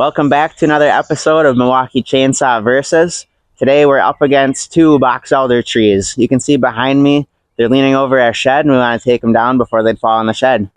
Welcome back to another episode of Milwaukee Chainsaw Versus. Today we're up against two box elder trees. You can see behind me, they're leaning over our shed and we want to take them down before they'd fall in the shed.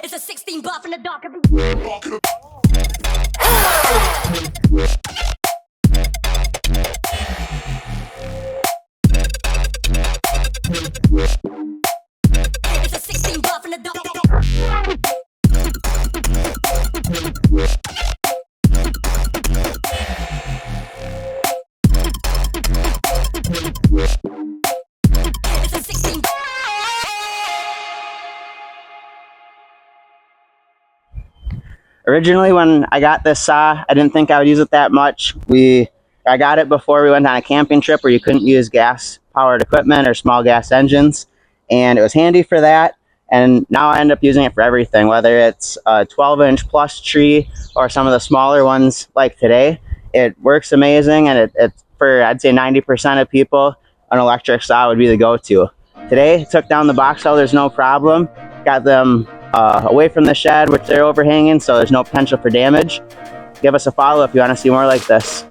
It's a 16 buff in the dark. It's a 16 buff in the dark. It's a 16 buff. Originally, when I got this saw, I didn't think I would use it that much. I got it before we went on a camping trip where you couldn't use gas-powered equipment or small gas engines, and it was handy for that. And now I end up using it for everything, whether it's a 12-inch plus tree or some of the smaller ones like today. It works amazing, and it's for, I'd say, 90% of people, an electric saw would be the go-to. Today, took down the box elders no problem, got them away from the shed, which they're overhanging, so there's no potential for damage. Give us a follow if you want to see more like this.